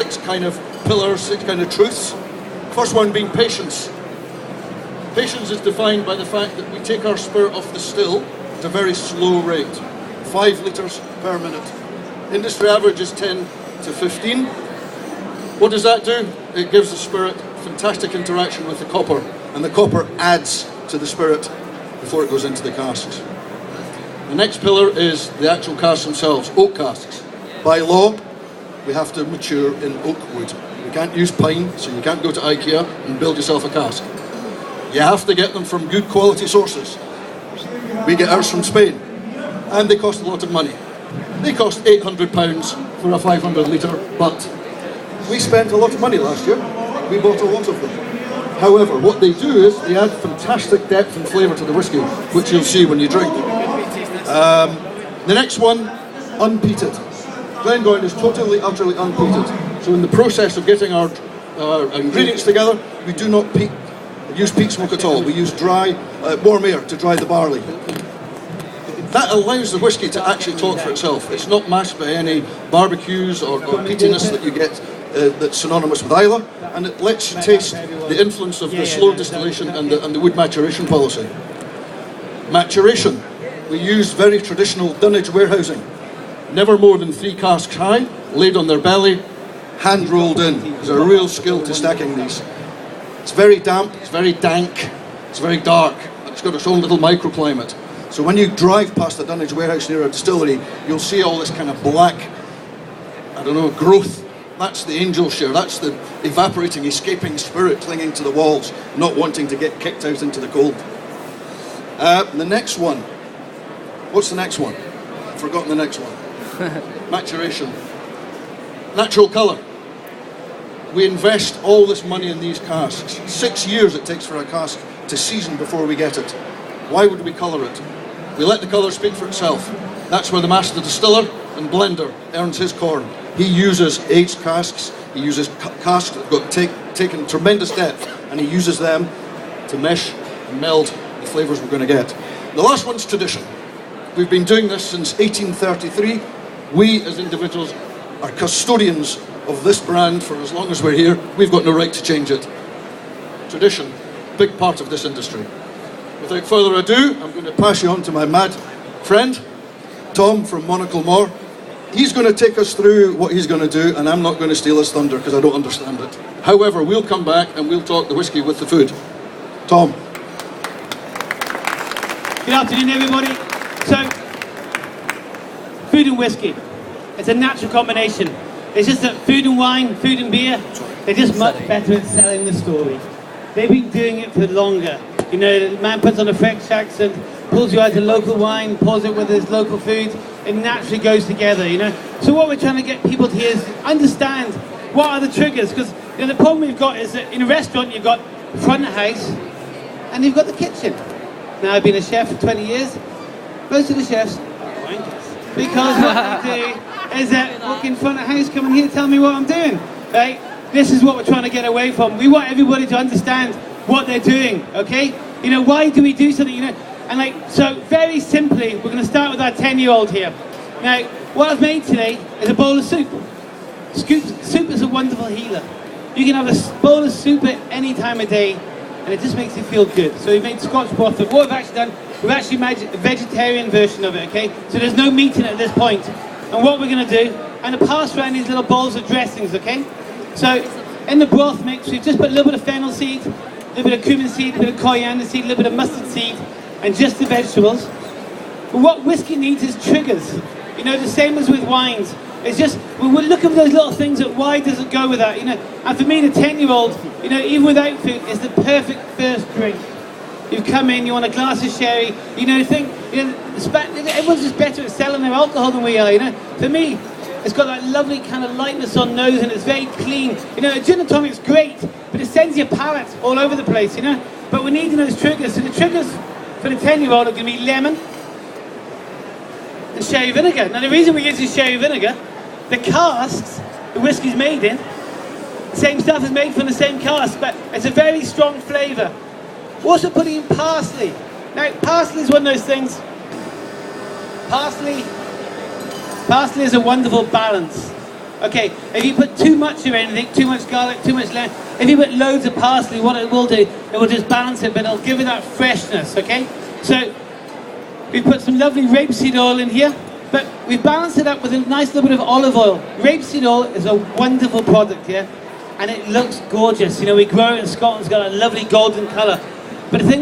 6 kind of pillars, 6 kind of truths. First one being patience. Patience is defined by the fact that we take our spirit off the still at a very slow rate, 5 litres per minute. Industry average is 10 to 15. What does that do? It gives the spirit fantastic interaction with the copper, and the copper adds to the spirit before it goes into the casks. The next pillar is the actual casks themselves, oak casks. By law, we have to mature in oak wood. You can't use pine, so you can't go to IKEA and build yourself a cask. You have to get them from good quality sources. We get ours from Spain, and they cost a lot of money. They cost £800 for a 500 litre, but we spent a lot of money last year. We bought a lot of them. However, what they do is they add fantastic depth and flavour to the whisky, which you'll see when you drink. The next one, unpeated. Glengoyne is totally, utterly unpeated. So in the process of getting our ingredients together, we do not use peat smoke at all. We use dry, warm air to dry the barley. That allows the whisky to actually talk for itself. It's not masked by any barbecues or peatiness that you get that's synonymous with Islay, and it lets you taste the influence of the slow distillation and the wood maturation policy. Maturation. We use very traditional dunnage warehousing. Never more than 3 casks high, laid on their belly, hand rolled in. There's a real skill to stacking these. It's very damp, it's very dank, it's very dark, and it's got its own little microclimate. So when you drive past the dunnage warehouse near a distillery, you'll see all this kind of black, growth. That's the angel share, that's the evaporating, escaping spirit clinging to the walls, not wanting to get kicked out into the cold. The next one. What's the next one? I've forgotten the next one. Maturation. Natural colour. We invest all this money in these casks. 6 years it takes for a cask to season before we get it. Why would we colour it? We let the colour speak for itself. That's where the master distiller and blender earns his corn. He uses aged casks, he uses casks that have got taken tremendous depth, and he uses them to mesh and meld the flavours we're going to get. The last one's tradition. We've been doing this since 1833. We as individuals are custodians of this brand for as long as we're here. We've got no right to change it. Tradition, big part of this industry. Without further ado, I'm going to pass you on to my mad friend, Tom from Monacle Moor. He's going to take us through what he's going to do, and I'm not going to steal his thunder because I don't understand it. However, we'll come back and we'll talk the whisky with the food. Tom. Good afternoon, everybody. So, food and whiskey. It's a natural combination. It's just that food and wine, food and beer, they're just much better at selling the story. They've been doing it for longer. You know, the man puts on a French accent, pulls you out a local wine, pours it with his local food. It naturally goes together, you know. So what we're trying to get people to hear is understand what are the triggers. Because the problem we've got is that in a restaurant you've got front of house and you've got the kitchen. Now I've been a chef for 20 years. Most of the chefs are wankers. Because what they do is that walk in front of house, come in here, tell me what I'm doing. Right? This is what we're trying to get away from. We want everybody to understand what they're doing, okay? You know, why do we do something, you know? And so very simply, we're going to start with our 10-year-old here. Now, what I've made today is a bowl of soup. Soup is a wonderful healer. You can have a bowl of soup at any time of day, and it just makes you feel good. So we've made Scotch broth. What we've actually done, we've actually made a vegetarian version of it, okay? So there's no meat in it at this point. And what we're going to do, I'm going to pass around these little bowls of dressings, okay? So in the broth mix, we've just put a little bit of fennel seed, a little bit of cumin seed, a bit of coriander seed, a little bit of mustard seed, and just the vegetables. But what whiskey needs is triggers. You know, the same as with wines. It's just, we're looking for those little things that why does it go with that, you know. And for me, the 10-year-old, you know, even without food, is the perfect first drink. You come in, you want a glass of sherry, you know, everyone's just better at selling their alcohol than we are, you know. For me, it's got that lovely kind of lightness on nose and it's very clean. You know, a gin and tonic's great, but it sends your palate all over the place, you know. But we're needing those triggers. So the triggers for the 10-year-old are going to be lemon and sherry vinegar. Now the reason we use this sherry vinegar, the casks the whiskey's made in, the same stuff is made from the same cask, but it's a very strong flavour. We're also putting in parsley. Now parsley is one of those things, parsley is a wonderful balance. Okay, if you put too much of anything, too much garlic, too much lemon, if you put loads of parsley, what it will do, it will just balance it, but it'll give it that freshness, okay? So, we've put some lovely rapeseed oil in here, but we've balanced it up with a nice little bit of olive oil. Rapeseed oil is a wonderful product here, and it looks gorgeous. You know, we grow it in Scotland, it's got a lovely golden colour. But the thing